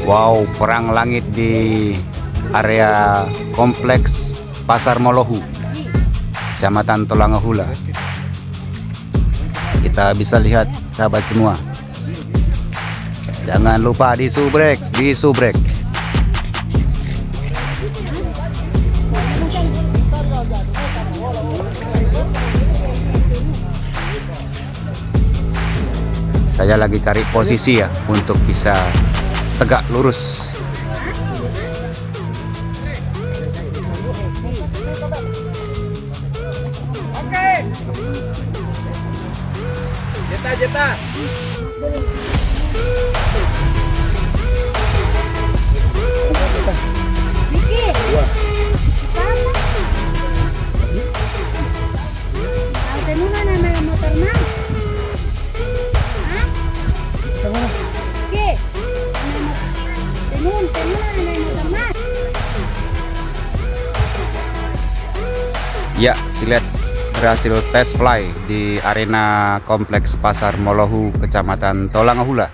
Wow, perang langit di area kompleks Pasar Molohu, Kecamatan Tolangahula. Kita bisa lihat sahabat semua. Jangan lupa disubrek. Saya lagi cari posisi ya untuk bisa tegak lurus. Oke. Jeta. Vicky. Dua. Tenun na may motor na. Ha? Vicky. Tenun na may motor na. Ya, Silet berhasil tes fly di arena kompleks Pasar Molohu, Kecamatan Tolangahula.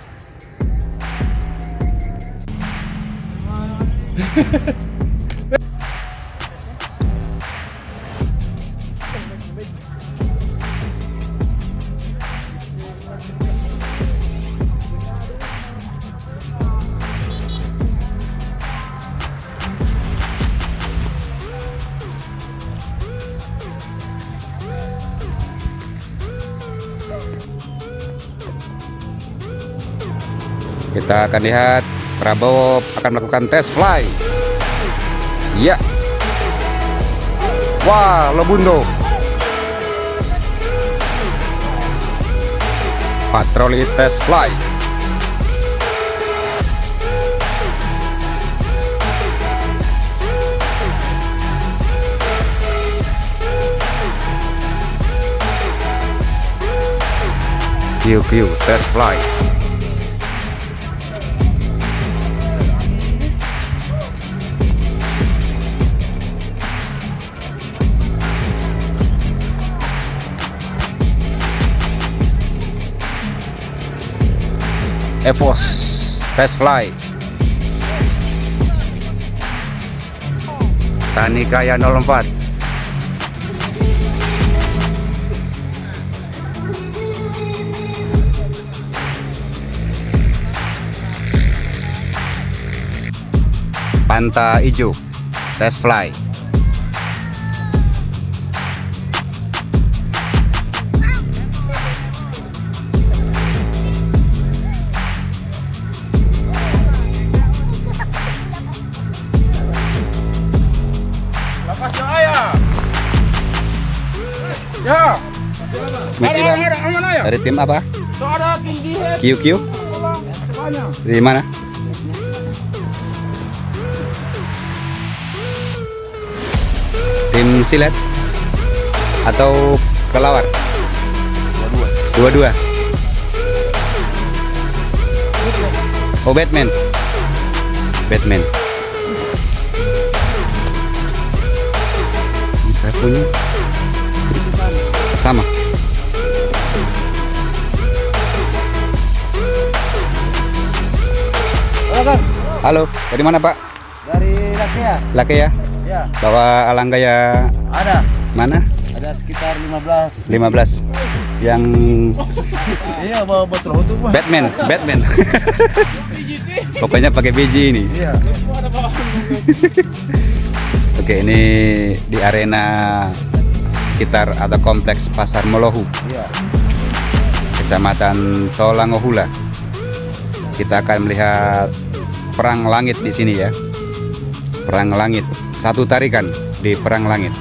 Kita akan lihat Prabowo akan melakukan tes fly. Ya. Wah, Lobundo. Patroli tes fly. QQ tes fly. Evos test fly. Tanikaya 04. Panta Ijo test fly. Lepas doa ya. Ya. Masih Bang. Ada aman ya. Dari tim apa? So ada tinggi. QQ. Banyak. Di mana? Tim Silet atau kelawar? Dua-dua. Oh, Batman. Saya punya sama. Halo, dari mana Pak? Dari Lakea. Laki ya? Ya, Bawa alang gaya ada. mana? Ada sekitar 15. 15. Yang Iya, bawa botol untuk Pak. Batman. Pokoknya pakai biji ini. Iya. Oke, ini di arena sekitar atau kompleks Pasar Molohu, Iya. Kecamatan Tolangahula. Kita akan melihat perang langit di sini ya. Perang langit. Satu tarikan di perang langit.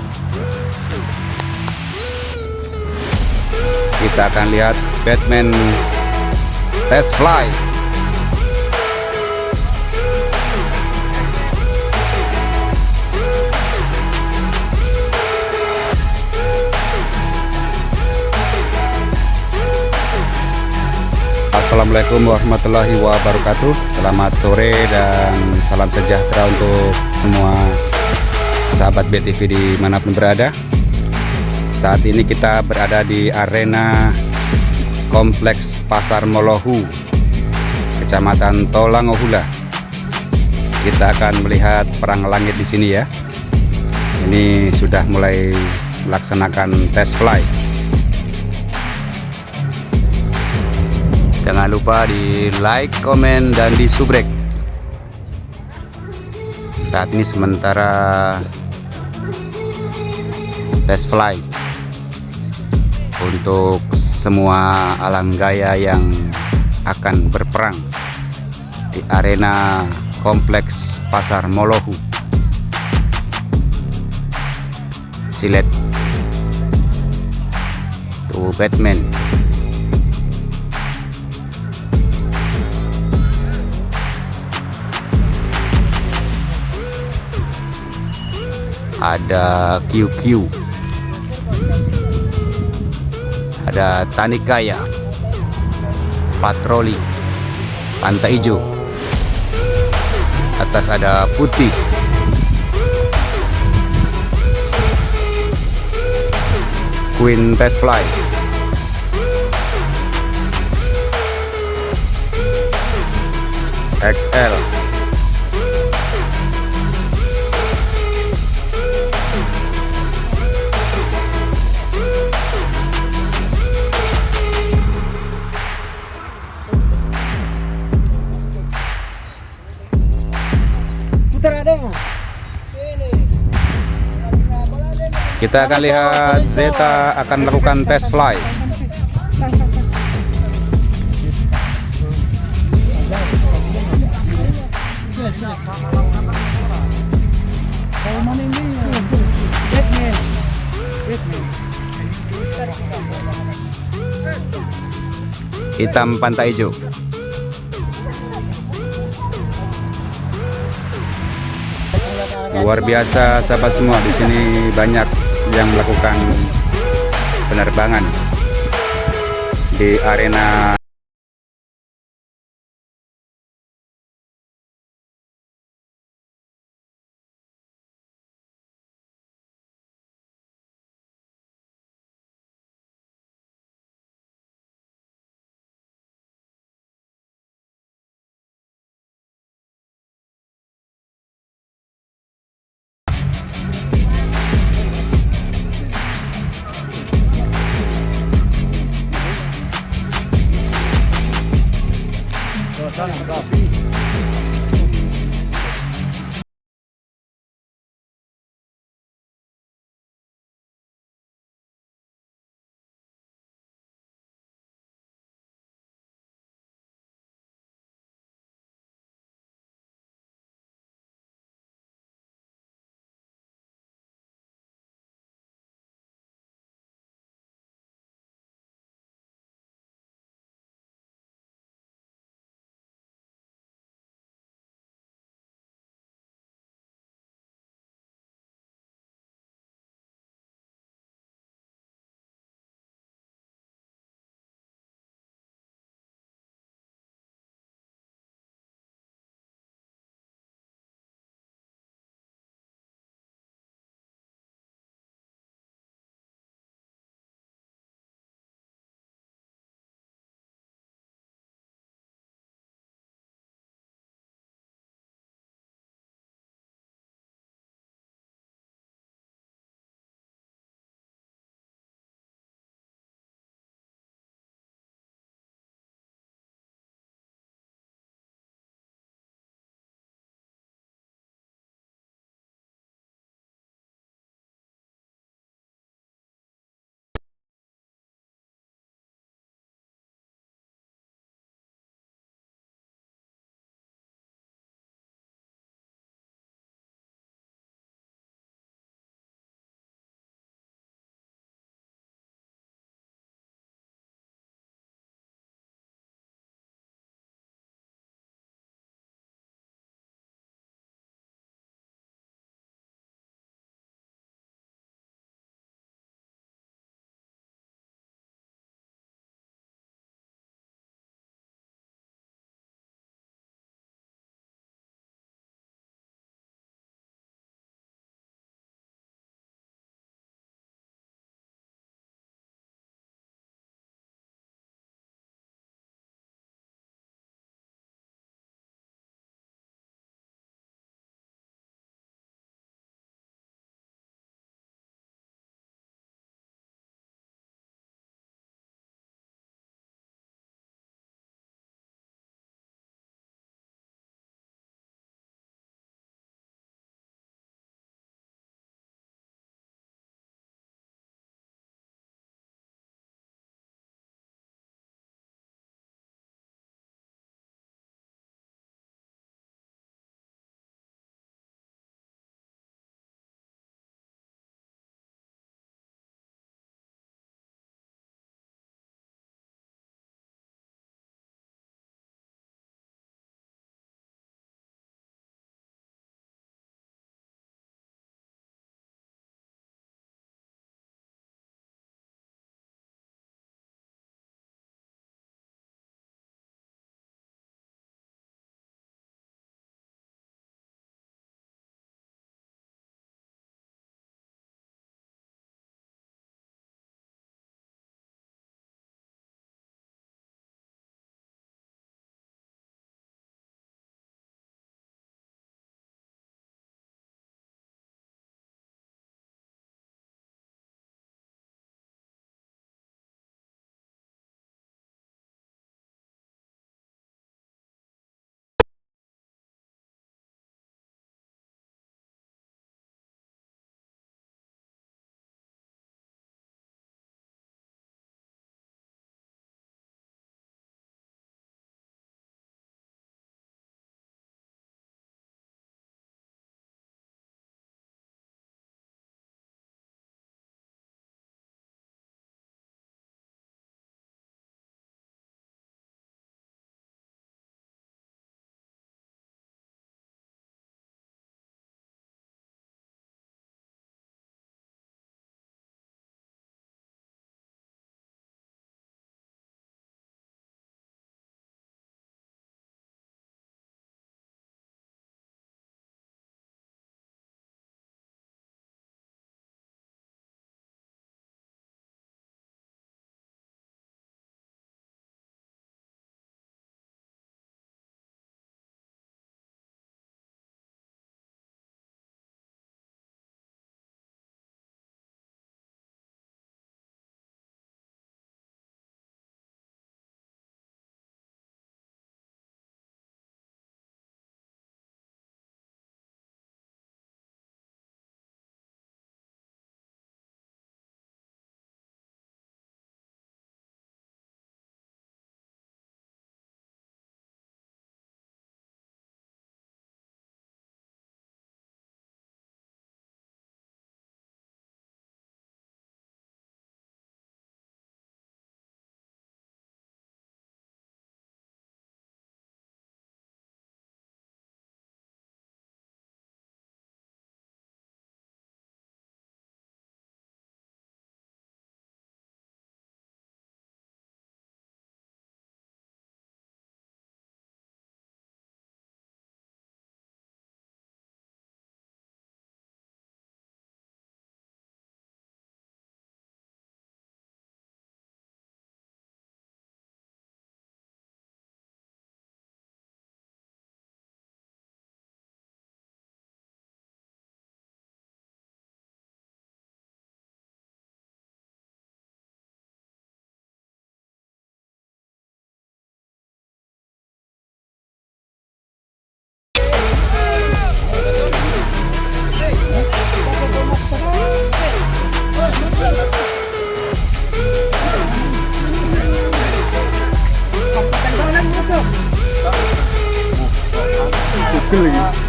Kita akan lihat Batman test fly. Assalamualaikum warahmatullahi wabarakatuh. Selamat sore dan salam sejahtera untuk semua sahabat BTV dimanapun berada. Saat ini kita berada di arena kompleks Pasar Molohu, Kecamatan Tolangahula, kita akan melihat perang langit di sini ya. Ini sudah mulai melaksanakan test flight. Jangan lupa di like, komen, dan di subrek. Saat ini sementara test flight untuk semua alang gaya yang akan berperang di arena kompleks Pasar Molohu, Silet to Batman. Ada QQ, ada Tanikaya, patroli Pantai Hijau, atas ada putih, Queen Test Flight, XL, kita akan lihat Zeta akan melakukan test flight. Hitam Pantai Hijau. Luar biasa sahabat semua, di sini banyak yang melakukan penerbangan di arena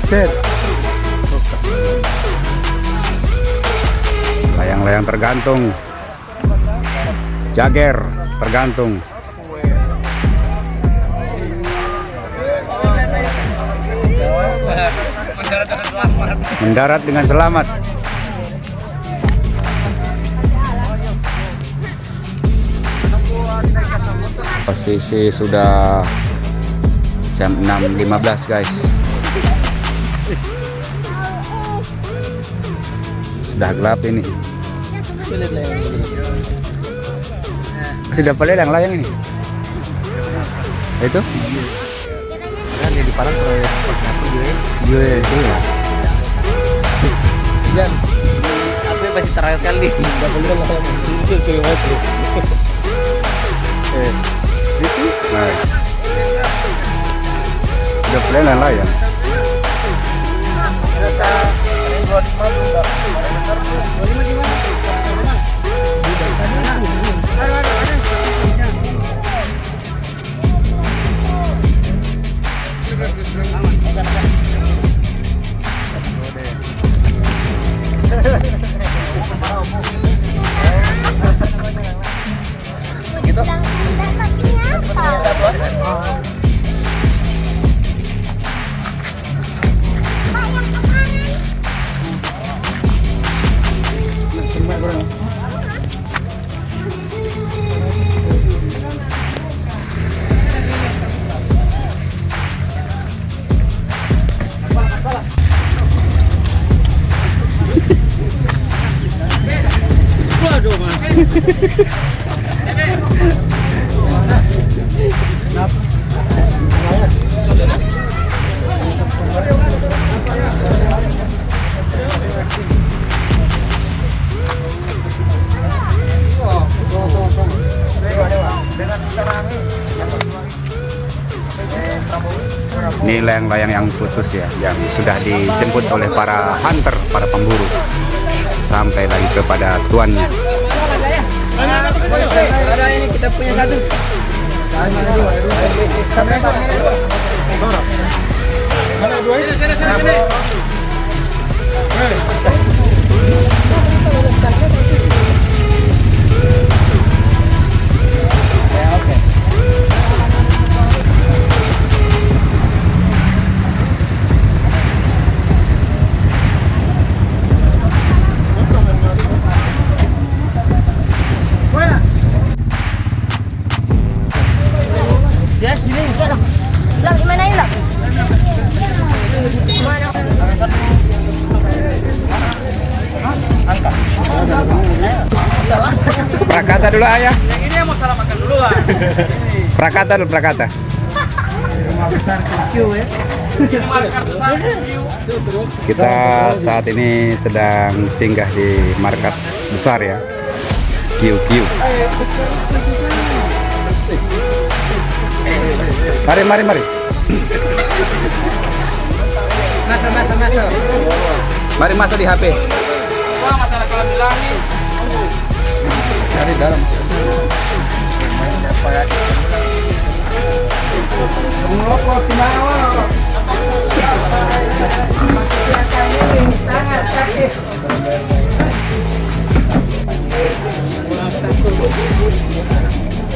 Set. Layang-layang tergantung. Jager tergantung. Mendarat dengan selamat. Posisi sudah jam 6.15 guys. Sudah gelap ini. Sudah pada layang-layang ini. Itu? Kan di Padang proyek Iya, itu ya. dan apa masih terakhir kali nggak boleh lah itu yang masuk Itu? Nah. Sudah pada layang-layang. Ini layang-layang yang putus ya, yang sudah dijemput oleh para hunter, para pemburu, sampai lagi kepada tuannya. Ada ini kita punya satu. Mana dua ini? Sini. Ya sini. Lang gimana ya lang? Mana? Prakata dulu ayah. Yang ini yang mau salah makan duluan. Prakata dulu, prakata. besar QQ ya Ini markas besar. Kita saat ini sedang singgah di markas besar ya, QQ. Mari. Masa. Mari masuk di HP. Wah, masalah kalau bilangin. Cari dalam.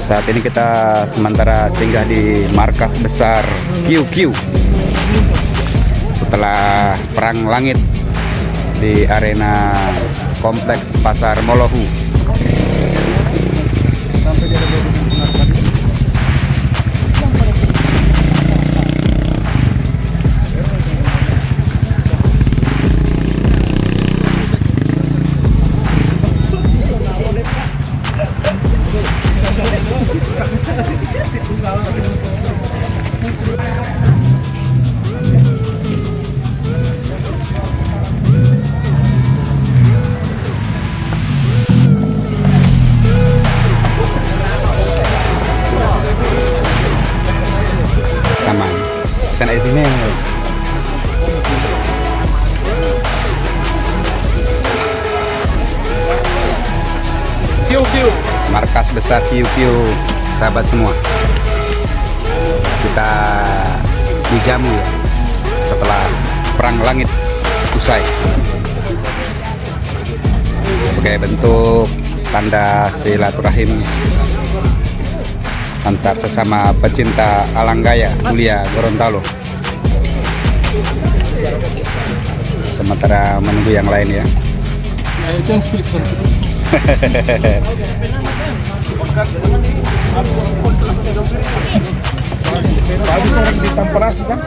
Saat ini kita sementara singgah di markas besar QQ setelah perang langit di arena kompleks Pasar Molohu. Aman. Sana di sini. QQ. Markas besar QQ, sahabat semua. Kita dijamu ya setelah perang langit usai sebagai bentuk tanda silaturahim antar sesama pecinta alang gaya mulia Gorontalo. Sementara menunggu yang lain ya. Habis orang ditampar sih kan?